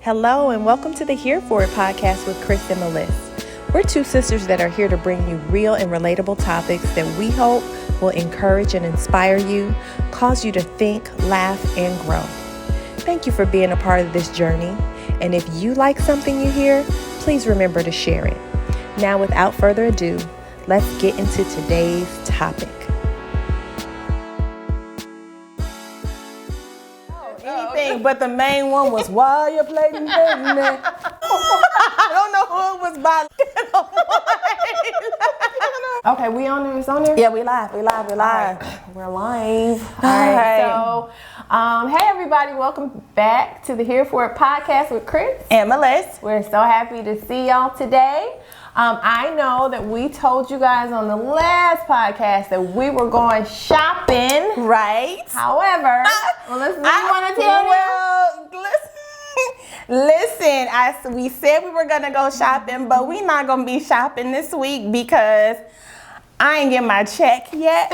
Hello and welcome to the Here For It podcast with Chris and Melissa. We're two sisters that are here to bring you real and relatable topics that we hope will encourage and inspire you, cause you to think, laugh, and grow. Thank you for being a part of this journey. And if you like something you hear, please remember to share it. Now, without further ado, let's get into today's topic. Anything but the main one was while you're playing I don't know who it was by. Okay, we on there? It's on there? Yeah, we live. We're live. All right. So, hey everybody, welcome back to the Here For It podcast with Chris and Melissa. We're so happy to see y'all today. I know that we told you guys on the last podcast that we were going shopping. Right. However, Melissa, you want to tell them? Listen, we said we were going to go shopping, but we're not going to be shopping this week because I ain't get my check yet.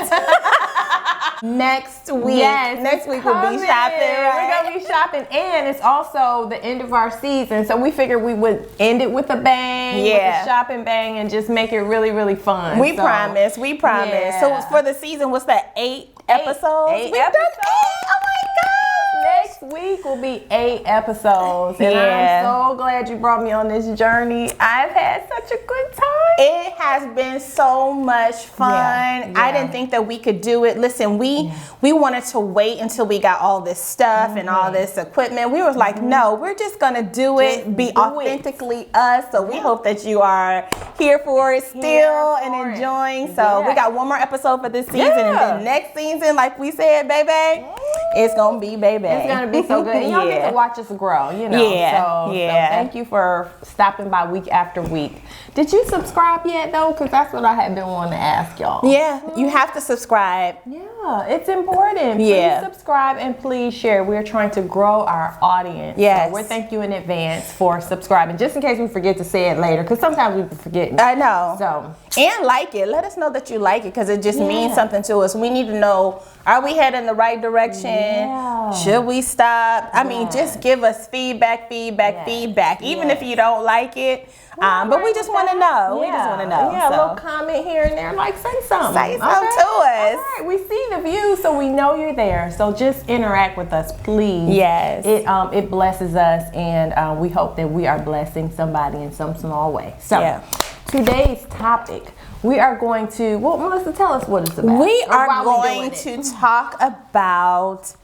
Next week. Yes, next week we'll be shopping, right? We're going to be shopping, and it's also the end of our season, so we figured we would end it with a bang, with a shopping bang, and just make it really, really fun. We promise. Yeah. So for the season, what's that, 8 episodes? We've done 8. Oh my God. Next week will be 8 episodes, and I'm so glad you brought me on this journey. I've had such a good time. It has been so much fun. Yeah. I didn't think that we could do it. Listen, we wanted to wait until we got all this stuff and all this equipment. We were like, no, we're just going to do it, be authentically us. So we hope that you are here for it still and enjoying. So we got one more episode for this season. And then next season, like we said, baby, it's going to be baby. It's going to be so good. And y'all get to watch us grow, you know. So thank you for stopping by week after week. Did you subscribe yet, though? Because that's what I had been wanting to ask y'all. Yeah, you have to subscribe. Yeah, it's important. Please subscribe and please share. We're trying to grow our audience. Yes. So we're thank you in advance for subscribing, just in case we forget to say it later, because sometimes we forget. I know. So and like it. Let us know that you like it, because it just means something to us. We need to know, are we heading in the right direction? Yeah. Should we stop? I mean, just give us feedback. Even if you don't like it. But we just want to know. We just want to know. Yeah, a little comment here and there. Like, say something. Say something to us. All right, we see the views, so we know you're there. So just interact with us, please. Yes. It blesses us, and we hope that we are blessing somebody in some small way. So today's topic, we are going to, Melissa, tell us what it's about. We are going to talk about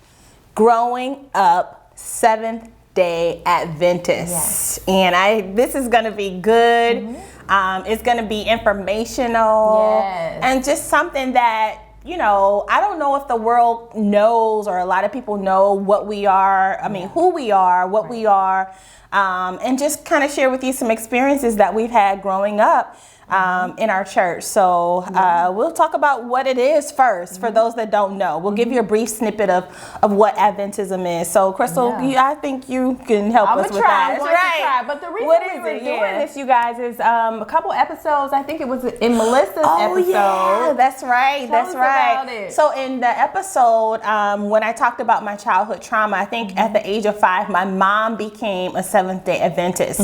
growing up Seventh Day Adventists. And this is going to be good. It's going to be informational and just something that, you know, I don't know if the world knows, or a lot of people know what we are. I mean, who we are, what we are, and just kind of share with you some experiences that we've had growing up in our church. So we'll talk about what it is first for those that don't know. We'll give you a brief snippet of what Adventism is. So Crystal, I think you can help us with that. Try. But the reason we were doing this, you guys, is a couple episodes. I think it was in Melissa's episode. Yeah, that's right. Tell us about it. So in the episode, when I talked about my childhood trauma, I think at the age of 5, my mom became a Seventh Day Adventist.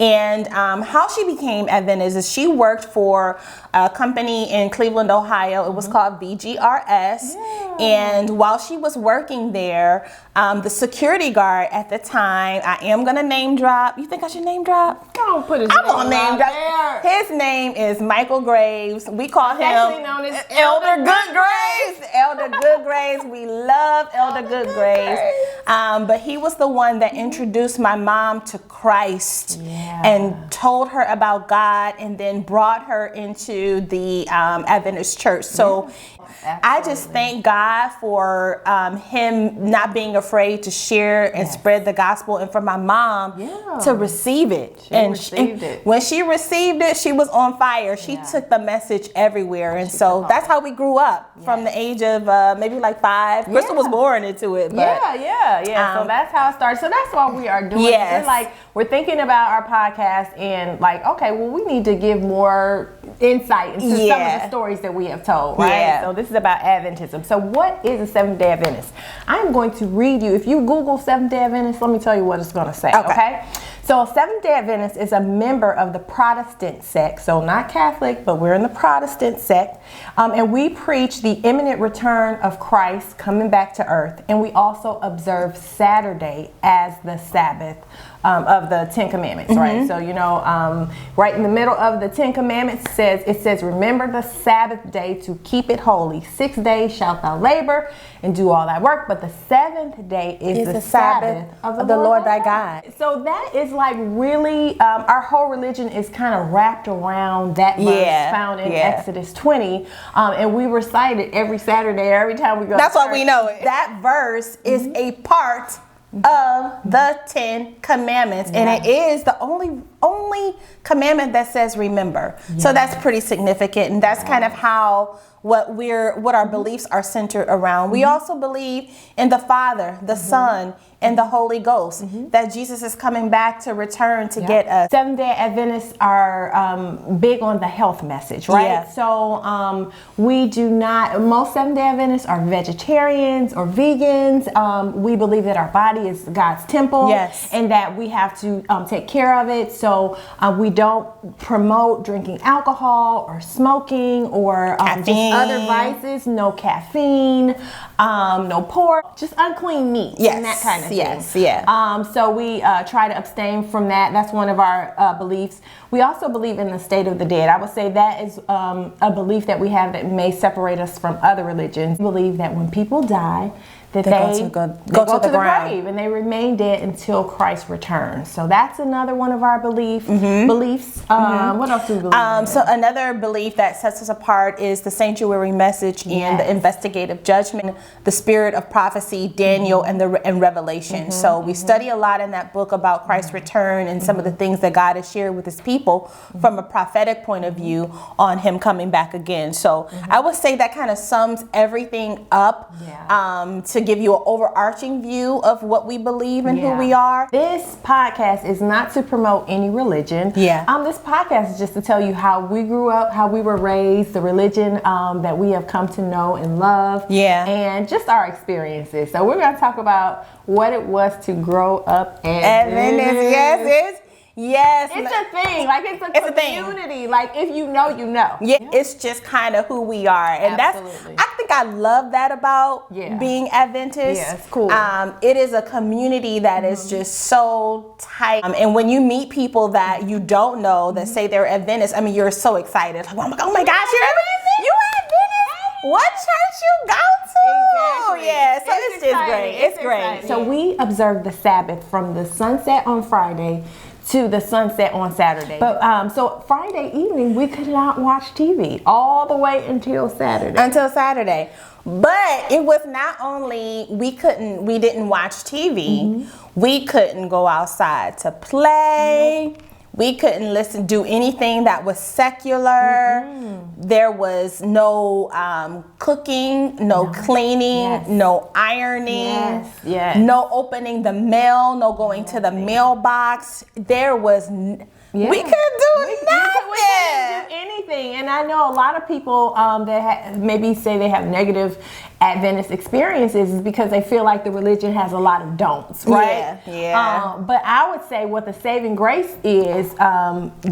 And how she became Adventist is she worked for a company in Cleveland, Ohio. It was called VGRS. And while she was working there, the security guard at the time, I am going to name drop. You think I should name drop? Don't put his I'm going to name drop. His name is Michael Graves. We call him actually known as Elder Goodgraves. Elder Goodgraves. We love Elder Goodgraves. But he was the one that introduced my mom to Christ and told her about God, and then brought her into the Adventist church. So I just thank God for him not being afraid to share and spread the gospel, and for my mom to receive it. And when she received it, she was on fire. She took the message everywhere. And so that's how we grew up from the age of maybe like 5. Crystal was born into it. But, so that's how it started. So that's why we are doing it. We're thinking about our podcast and we need to give more insight into some of the stories that we have told, right? So this is about Adventism. So what is a Seventh Day Adventist? I'm going to read you. If you Google Seventh Day Adventist, let me tell you what it's going to say. Okay. So a Seventh Day Adventist is a member of the Protestant sect, so not Catholic, but we're in the Protestant sect, and we preach the imminent return of Christ coming back to earth, and we also observe Saturday as the Sabbath of the Ten Commandments, right? So, you know, right in the middle of the Ten Commandments it says, remember the Sabbath day to keep it holy. 6 days shalt thou labor and do all thy work, but the seventh day is the Sabbath of the Lord thy God. So that is like really, our whole religion is kind of wrapped around that verse found in Exodus 20, and we recite it every Saturday, every time we go. That's why we know it. That verse is a part of the 10 Commandments, and it is the only commandment that says remember. So that's pretty significant, and that's kind of how what our beliefs are centered around. We also believe in the Father, the Son, and the Holy Ghost, that Jesus is coming back to return to get us. Seventh-day Adventists are big on the health message, right? So we do not, most Seventh-day Adventists are vegetarians or vegans. We believe that our body is God's temple, and that we have to take care of it. So we don't promote drinking alcohol or smoking or just other vices. No caffeine, no pork, just unclean meat and that kind of thing. So we try to abstain from that. That's one of our beliefs. We also believe in the state of the dead. I would say that is a belief that we have that may separate us from other religions. We believe that when people die, that they go to the grave and they remain dead until Christ returns. So that's another one of our beliefs. What else do we believe in? So another belief that sets us apart is the sanctuary message and the investigative judgment, the spirit of prophecy, Daniel, and Revelation. So we study a lot in that book about Christ's return and some of the things that God has shared with his people from a prophetic point of view on him coming back again. So I would say that kind of sums everything up to give you an overarching view of what we believe and who we are. This podcast is not to promote any religion. This podcast is just to tell you how we grew up, how we were raised, the religion that we have come to know and love, and just our experiences. So we're going to talk about what it was to grow up Adventist. Yes, it's a thing. Like it's a community. Like if you know, you know. It's just kind of who we are, and I think I love that about being Adventist. It's cool. It is a community that is just so tight, and when you meet people that you don't know that say they're Adventist, I mean, you're so excited. Like, oh my gosh, you're Adventist. What church you go to? So it's just great. It's great. So we observe the Sabbath from the sunset on Friday to the sunset on Saturday. But so Friday evening we could not watch TV all the way until Saturday. But it was not only we didn't watch TV, we couldn't go outside to play. We couldn't do anything that was secular. There was no cooking, no cleaning, no ironing, no opening the mail, no going to the mailbox. There was we couldn't do nothing. We couldn't do anything. And I know a lot of people that maybe say they have negative Adventist experiences is because they feel like the religion has a lot of don'ts, right? But I would say what the saving grace is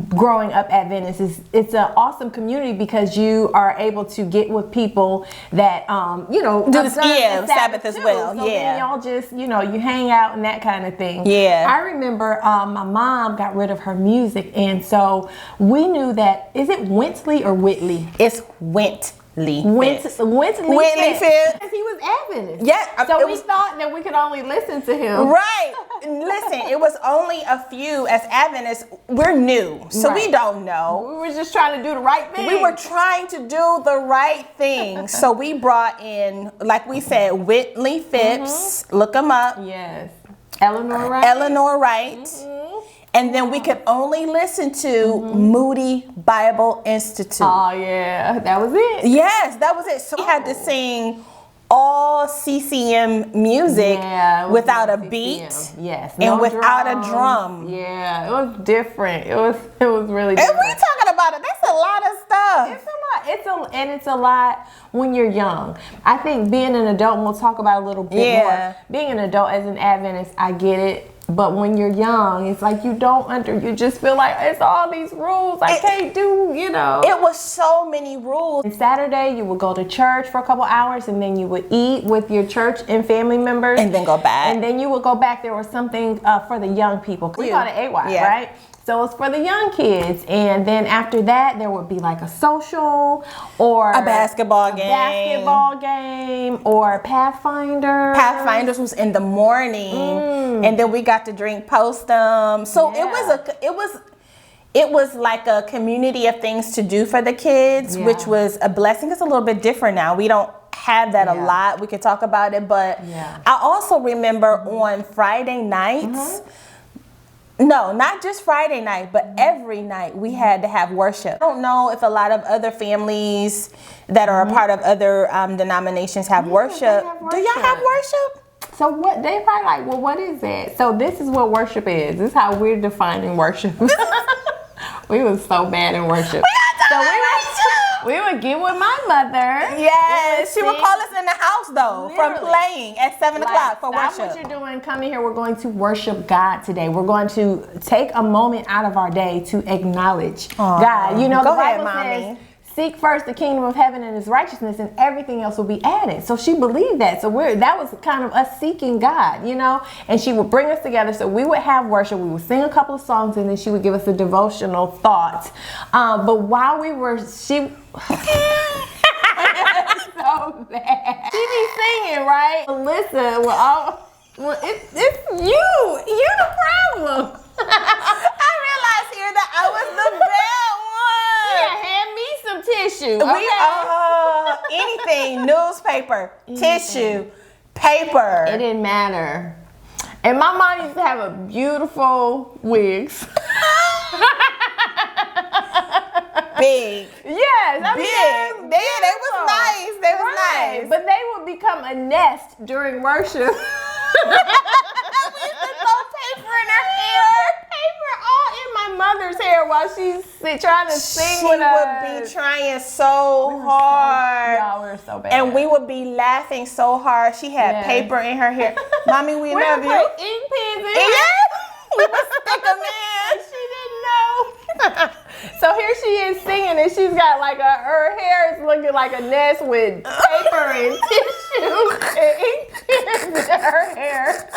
growing up Adventist is it's an awesome community because you are able to get with people that do the Sabbath as well. So then y'all just you hang out and that kind of thing. I remember my mom got rid of her music, and so we knew that is it Wintley or Whitley? It's Wintley. Wintley Phipps. He was Adventist. So we thought that we could only listen to him. Right. Listen, it was only a few as Adventists. We're new, so we don't know. We were just trying to do the right thing. We were trying to do the right thing. So we brought in, like we said, Whitley Phipps. Look him up. Yes. Eleanor Wright. And then we could only listen to Moody Bible Institute. Oh, yeah. That was it. Yes, that was it. So we had to sing all CCM music without a beat. And without a drum. Yeah, it was different. It was really different. And we're talking about it. That's a lot of stuff. It's a lot. lot. It's a lot when you're young. I think being an adult, and we'll talk about it a little bit more. Being an adult as an Adventist, I get it. But when you're young, it's like you just feel like it's all these rules I can't do, you know. It was so many rules. And Saturday, you would go to church for a couple hours, and then you would eat with your church and family members. And then go back. And then you would go back. There was something for the young people. We call it AY, right? So it's for the young kids. And then after that, there would be like a social or a basketball game or Pathfinder. Pathfinders was in the morning, and then we got to drink post-them. So it was like a community of things to do for the kids, which was a blessing. It's a little bit different now. We don't have that a lot. We could talk about it, but I also remember on Friday nights. No, not just Friday night, but every night we had to have worship. I don't know if a lot of other families that are a part of other denominations have worship. Do y'all have worship? So what, they probably like, well, what is that? So this is what worship is. This is how we're defining worship. We was so bad in worship. We would get with my mother. Yes, she would call us in the house though, from playing at 7 o'clock for worship. That's what you're doing. Come in here. We're going to worship God today. We're going to take a moment out of our day to acknowledge God. You know, the Bible says, seek first the kingdom of heaven and his righteousness, and everything else will be added. So she believed that. So that was kind of us seeking God, you know, and she would bring us together. So we would have worship. We would sing a couple of songs, and then she would give us a devotional thought. But while we were, so bad. She be singing, right? Listen, it's you. You're the problem. I realized here that I was the bad one. Yeah, hand me some tissue. Anything, newspaper, tissue, paper. It didn't matter. And my mom used to have a beautiful wigs. Big. Yes, I mean, big. They was nice. They was nice. But they would become a nest during worship. We used to throw paper in her hair. Paper all in my mother's hair while she's trying to sing with us. She would be trying so hard. We were so bad. And we would be laughing so hard. She had paper in her hair. Mommy, we love you. Ink pens in her. We would stick them in. She didn't know. So here she is singing, and she's got like her hair is looking like a nest with paper and tissue and ink pens in her hair.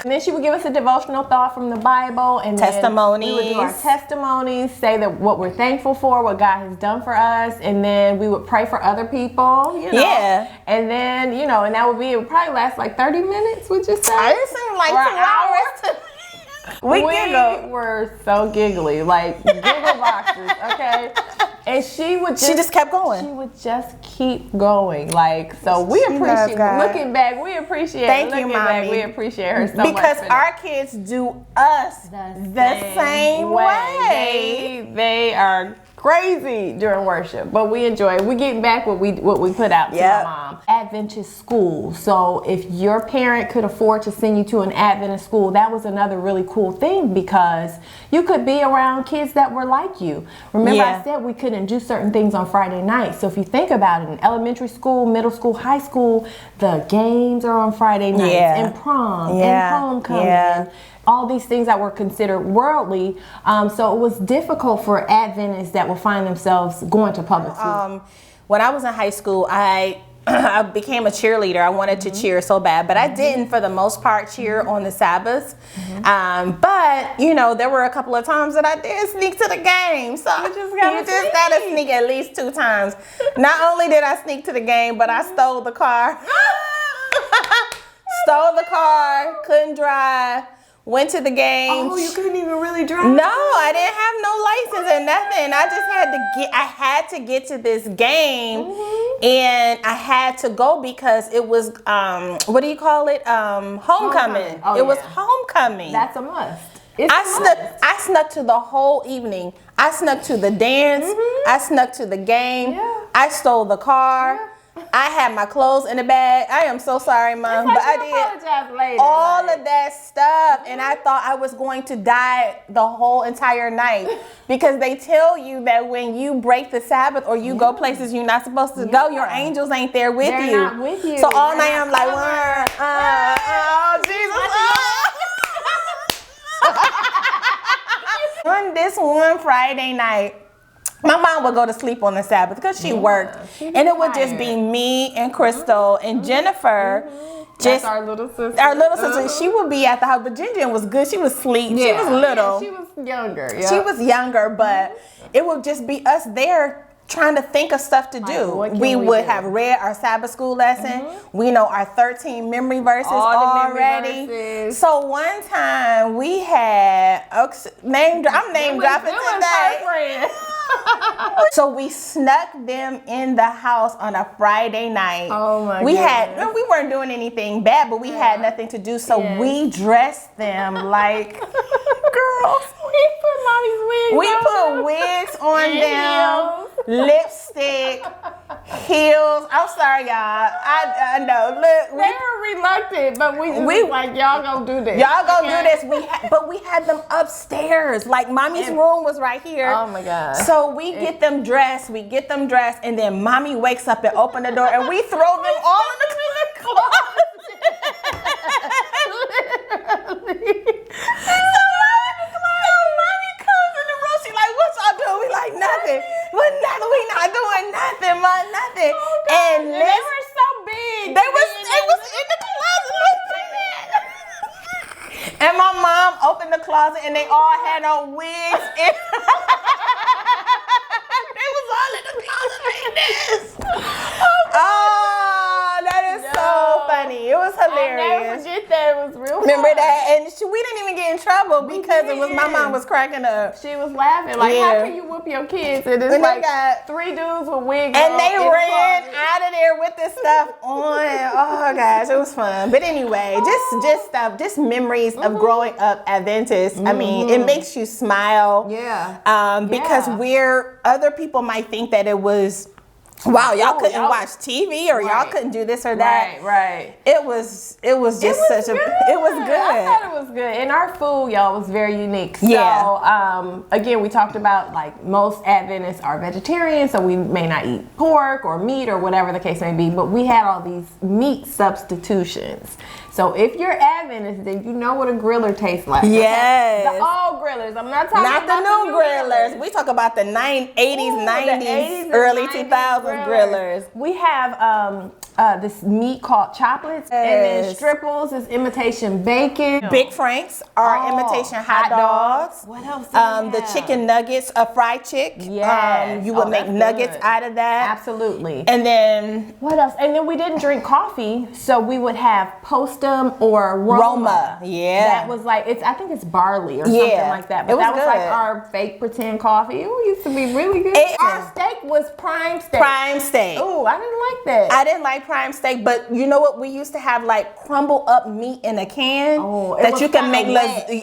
And then she would give us a devotional thought from the Bible, and testimonies. Then we would do our testimonies, say that what we're thankful for, what God has done for us, and then we would pray for other people. You know? Yeah. And then and that would it would probably last like 30 minutes. Would you say? It seemed like 2 hours. We were so giggly, like giggle boxes, okay? And she just kept going. She would just keep going, so we appreciate. Looking back, we appreciate. Thank you, Mommy. We appreciate her so much because our kids do us the same way. They are crazy during worship, but we enjoy it. We get back what we put out to my mom. Adventist school. So if your parent could afford to send you to an Adventist school, that was another really cool thing, because you could be around kids that were like you. Remember I said we couldn't do certain things on Friday nights. So if you think about it, in elementary school, middle school, high school, the games are on Friday nights, and prom, and homecoming. All these things that were considered worldly. So it was difficult for Adventists that would find themselves going to public school. When I was in high school, I became a cheerleader. I wanted to cheer so bad, but I didn't, for the most part, cheer on the Sabbaths. But there were a couple of times that I did sneak to the game. So you just gotta sneak at least 2 times. Not only did I sneak to the game, but I stole the car. Couldn't drive. Went to the game. Oh, you couldn't even really drive? No, I didn't have no license and nothing. I just had to get to this game, and I had to go because it was, what do you call it? Homecoming. It was homecoming. That's a must. I snuck to the whole evening. I snuck to the dance. I snuck to the game. I stole the car. I had my clothes in the bag. I am so sorry, Mom, but I did apologize later, all of that stuff, and I thought I was going to die the whole entire night because they tell you that when you break the Sabbath or you go places you're not supposed to go, your angels ain't there with They're you. not with you. So all They're night I'm like, oh Jesus! On this one Friday night, my mom would go to sleep on the Sabbath because she worked, and it would just be me and Crystal and Jennifer. That's our little sister. Our little sister. She would be at the house, but Ginger was good. She was asleep. She was little. She was younger. Yeah. She was younger, but it would just be us there trying to think of stuff to do. We would have read our Sabbath school lesson. We know our 13 memory verses already. So one time we had I'm name dropping today. So we snuck them in the house on a Friday night. Oh my we goodness. we weren't doing anything bad, but we had nothing to do, so we dressed them like girls. We put wigs on them, lipstick, heels. I'm sorry, y'all. I know. Look, they were reluctant, but we was like, y'all gonna do this. Y'all gonna do this. But we had them upstairs. Like Mommy's room was right here. Oh my God. So we get them dressed, and then Mommy wakes up and open the door, and we throw them all in the closet. Nothing. But nothing. We not doing nothing, Mom. Nothing. Oh, and they were so big. They was in the closet like that. And my mom opened the closet, and they all had on wigs. And they was all in the closet like this. Oh, that is so funny. It was hilarious. I never forget that. It was real Remember fun. that? And we didn't even get in trouble because it was my mom was cracking up. She was laughing. Like, how can you whoop your kids? And it's like got 3 dudes with wigs and on. they ran out of there with this stuff on. Oh gosh, it was fun. But anyway, just memories of growing up Adventist. I mean, it makes you smile. Yeah. Because other people might think that it was, wow, y'all couldn't watch TV or y'all couldn't do this or that. Right. It was good. It was good. I thought it was good. And our food, y'all, was very unique. So, again, we talked about like most Adventists are vegetarian, so we may not eat pork or meat or whatever the case may be, but we had all these meat substitutions. So if you're Adventist, then you know what a griller tastes like. Yes. The old grillers. I'm not talking about the new grillers. We talk about the 80s, 90s, early 2000s grillers. We have this meat called choplets, and then stripples is imitation bacon. Big Franks are imitation hot dogs. What else? The chicken nuggets, a fried chick. Yes. You would make nuggets out of that. Absolutely. And then what else? And then we didn't drink coffee, so we would have Postum or Roma. Yeah. That was like I think it's barley or something like that. But that was like our fake pretend coffee. It used to be really good. Our steak was prime steak. Prime steak. Oh, I didn't like that. I didn't like prime steak, but you know what? We used to have like crumble up meat in a can that you can make.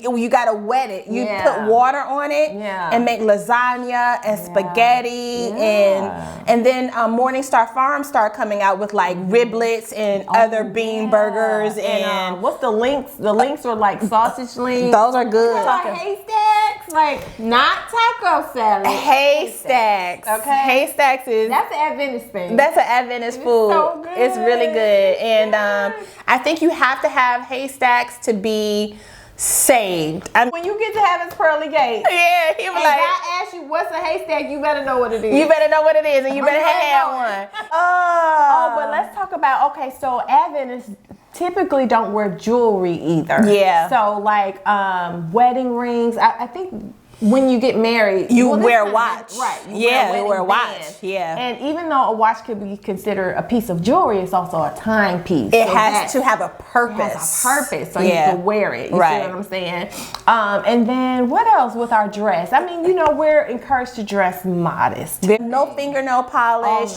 You gotta wet it. You put water on it and make lasagna and spaghetti and then Morningstar Farms started coming out with like riblets and other bean burgers and what's the links? The links are like sausage links. Those are good. Haystacks, like not taco salad. Haystacks. Okay. Haystacks that's an Adventist thing. That's an Adventist food. So good. It's really good, and I think you have to have haystacks to be saved. When you get to Heaven's Pearly Gate, he was and like, God asks you what's a haystack, you better know what it is. You better know what it is, and you better have one. But let's talk about so Adventists typically don't wear jewelry either. Yeah. So like wedding rings, I think when you get married, you wear a watch. Right. You wear a watch. Yeah. And even though a watch could be considered a piece of jewelry, it's also a timepiece. It has to have a purpose. It has a purpose, so you can wear it. You see what I'm saying? And then what else with our dress? I mean, we're encouraged to dress modest. No fingernail polish.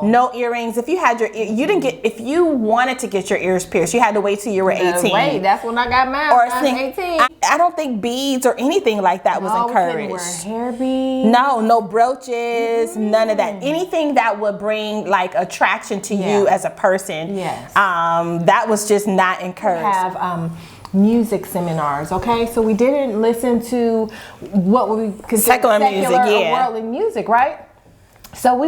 No earrings. If you had if you wanted to get your ears pierced, you had to wait till you were 18. Wait, that's when I got mine. Or I was 18. I don't think beads or anything like that was encouraged. encouraged. Wear hair beads. No brooches, none of that. Anything that would bring like attraction to you as a person. Yes. That was just not encouraged. We have music seminars, okay? So we didn't listen to what we consider secular music, or worldly music, right? So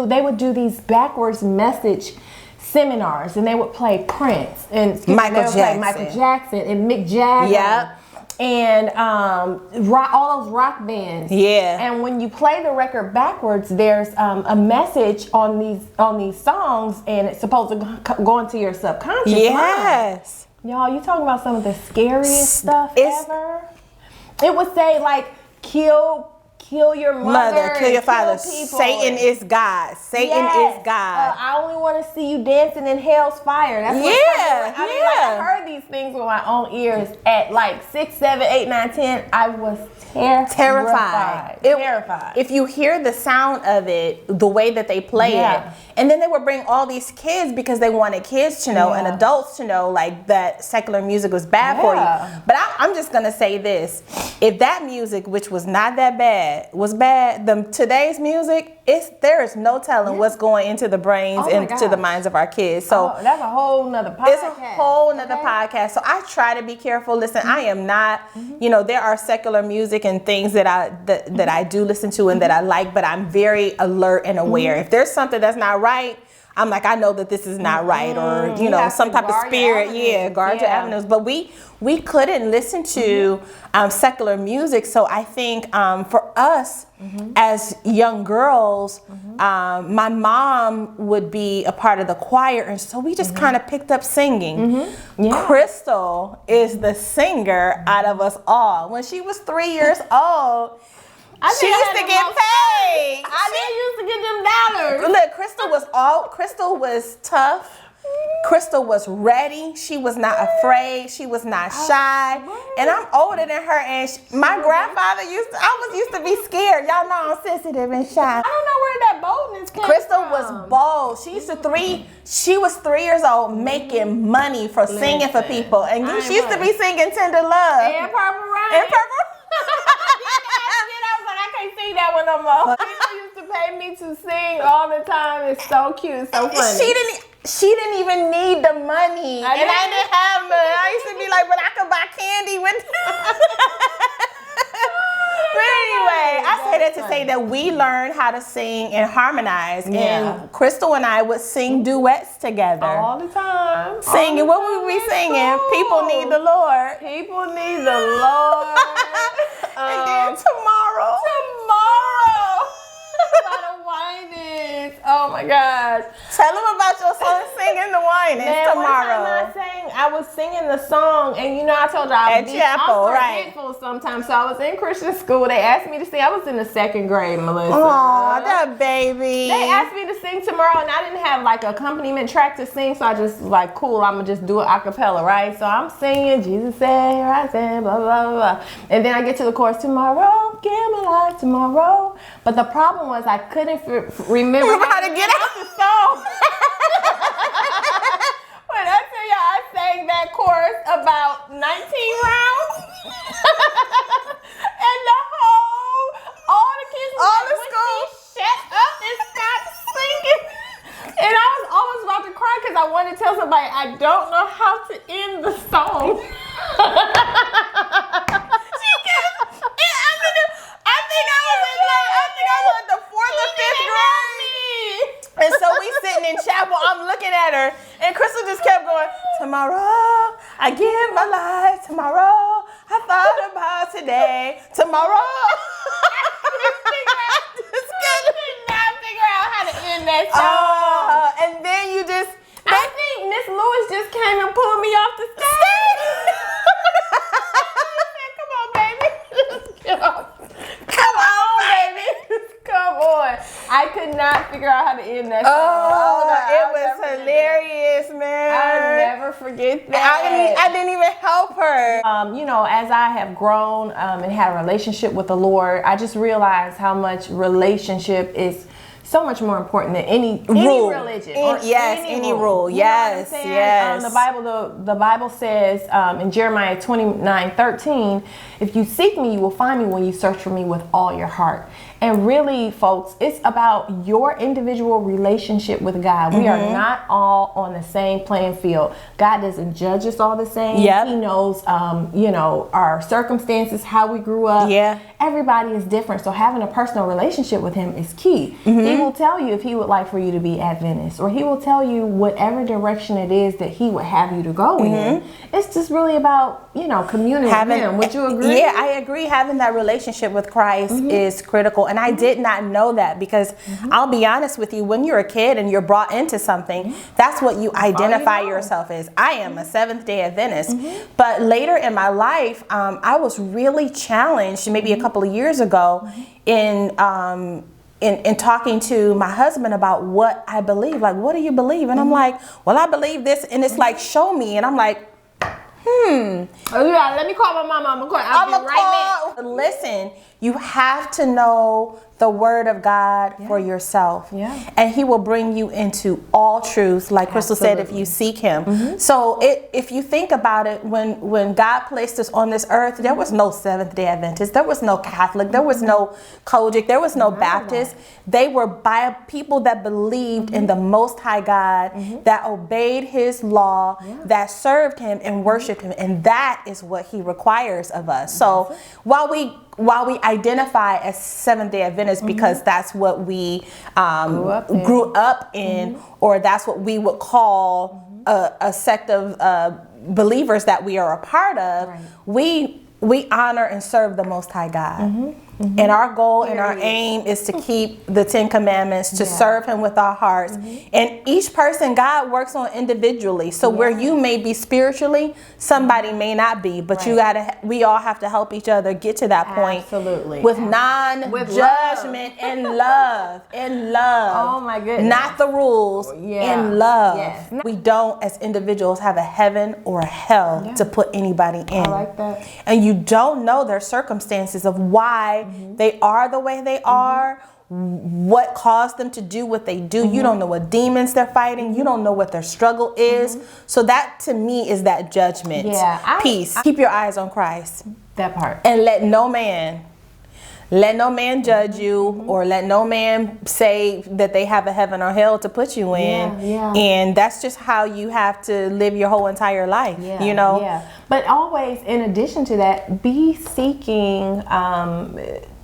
they would do these backwards message seminars, and they would play Prince and Michael Jackson and Mick Jagger. Yep. And all those rock bands. Yeah. And when you play the record backwards, there's a message on these songs, and it's supposed to go into your subconscious mind. Y'all, you talking about some of the scariest stuff ever. It would say like kill your mother, kill your father. People. Satan is God. Satan is God. I only want to see you dancing in hell's fire. That's what I heard these things with my own ears at like 6, 7, 8, 9, 10. I was terrified. If you hear the sound of it, the way that they play it, and then they would bring all these kids because they wanted kids to know and adults to know like that secular music was bad for you. But I'm just gonna say this: if that music, which was not that bad, was bad, today's music, there is no telling what's going into the brains and to the minds of our kids. So that's a whole nother podcast. It's a whole nother podcast. So I try to be careful. Listen, I am not, there are secular music and things that I do listen to and that I like, but I'm very alert and aware. If there's something that's not right, I'm like, I know that this is not right, or some type of spirit. Guard your avenues. But we couldn't listen to secular music. So I think for us as young girls, my mom would be a part of the choir, and so we just kind of picked up singing. Crystal is the singer out of us all. When she was 3 years old, she used to get paid. I didn't used to get them dollars. Look, Crystal was tough. Crystal was ready. She was not afraid. She was not shy. And I'm older than her. And my grandfather used to be scared. Y'all know I'm sensitive and shy. I don't know where that boldness came Crystal from. was bold. She was 3 years old making money for singing for people. And she used to be singing Tender Love. And Purple Rain. I can't sing that one no more. People used to pay me to sing all the time. It's so cute, so funny. She didn't even need the money, I didn't have none. I used to be like, but I could buy candy with. But anyway, I say that to say that we learned how to sing and harmonize, and Crystal and I would sing duets together all the time. Singing, what would we be singing? People Need the Lord. People Need the Lord. And then tomorrow. Oh my gosh. Tell them about your song singing the whinings tomorrow. I was singing the song, and I told y'all I'm forgetful sometimes. So I was in Christian school. They asked me to sing. I was in the 2nd grade, Melissa. Oh, that baby. They asked me to sing tomorrow, and I didn't have like an accompaniment track to sing, so I just like, cool, I'm gonna just do it a cappella, right? So I'm singing, Jesus said, here I stand, blah, blah, blah, blah. And then I get to the chorus, tomorrow, give my life tomorrow. But the problem was I couldn't remember how to get out the song. When I tell you I sang that chorus about 19 rounds, and all the kids the school shut up and stop singing. And I was almost about to cry because I wanted to tell somebody I don't know how to end the song. I think I was in the 4th or 5th grade. And so we sitting in chapel, I'm looking at her, and Crystal just kept going, tomorrow, I give my life, tomorrow, I thought about today, tomorrow. I could not figure out how to end that song. And then I think Miss Lewis just came and pulled me off the stage. Come on, baby. Come on, baby. Come on. I could not figure out how to end that song. It was hilarious, man. I'll never forget that. I didn't even help her. As I have grown and had a relationship with the Lord, I just realized how much relationship is so much more important than any rule. Religion. Any rule. Yes, yes. The Bible says in Jeremiah 29:13, if you seek me, you will find me when you search for me with all your heart. And really, folks, it's about your individual relationship with God. We are not all on the same playing field. God doesn't judge us all the same. Yep. He knows, our circumstances, how we grew up. Yeah. Everybody is different. So having a personal relationship with him is key. He will tell you if he would like for you to be Adventist, or he will tell you whatever direction it is that he would have you to go in. It's just really about, communing with him. Would you agree? Yeah, I agree. Having that relationship with Christ is critical. And I did not know that because I'll be honest with you, when you're a kid and you're brought into something, that's what you identify yourself as. I am a Seventh Day Adventist. But later in my life, I was really challenged maybe a couple of years ago in talking to my husband about what I believe. Like, what do you believe? And I'm like, well, I believe this. And it's like, show me. And I'm like, Oh, yeah, let me call my mama. I'll be right back. Listen, you have to know the word of God for yourself. Yeah. And he will bring you into all truth, like Crystal said, if you seek him. So if you think about it, when God placed us on this earth, there was no Seventh Day Adventist, there was no Catholic, there was no Kojic, there was no Baptist. They were by people that believed in the Most High God, that obeyed his law, that served him and worshiped him. And that is what he requires of us. So while we identify as Seventh Day Adventists because that's what we grew up in, or that's what we would call a sect of believers that we are a part of, we honor and serve the Most High God. And our goal and our aim is to keep the 10 Commandments, to serve him with our hearts. And each person, God works on individually. So where you may be spiritually, somebody may not be. But we all have to help each other get to that point. Absolutely. With non-judgment and love. In love. Oh my goodness. Not the rules. In love. Yes. We don't, as individuals, have a heaven or a hell to put anybody in. I like that. And you don't know their circumstances of why they are the way they are, what caused them to do what they do. You don't know what demons they're fighting. You don't know what their struggle is. So that, to me, is that judgment piece. Keep your eyes on Christ. That part. And let no man judge you, or let no man say that they have a heaven or hell to put you in. And that's just how you have to live your whole entire life, But always, in addition to that, be seeking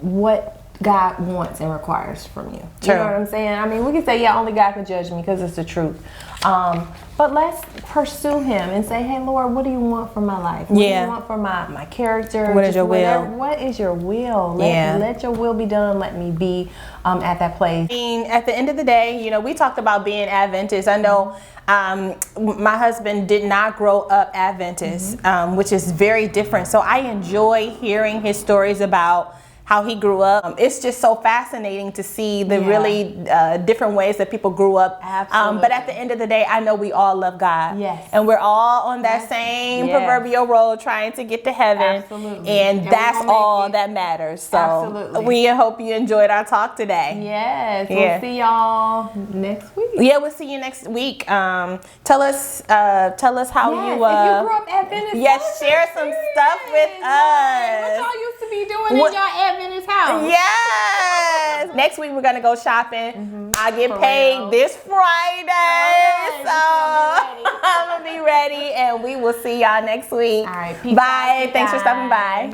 what God wants and requires from you. You know what I'm saying? I mean, we can say, only God can judge me because it's the truth. But let's pursue him and say, hey, Lord, what do you want for my life? What do you want for my character? What is your will? What is your will? Let your will be done. Let me be at that place. I mean, at the end of the day, we talked about being Adventist. I know my husband did not grow up Adventist, which is very different. So I enjoy hearing his stories about how he grew up. It's just so fascinating to see the really different ways that people grew up. Absolutely. But at the end of the day, I know we all love God. Yes. And we're all on that same proverbial road trying to get to heaven. Absolutely. And that's all that matters. So we hope you enjoyed our talk today. Yes. We'll see y'all next week. Yeah, we'll see you next week. Tell us how you if you grew up Adventist. Yes, share some stuff with us. What y'all used to be doing in your Adventist house. Yes. Next week we're gonna go shopping. I get paid this Friday, so I'm gonna be ready, and we will see y'all next week. All right. Peace bye. out, Thanks for stopping by.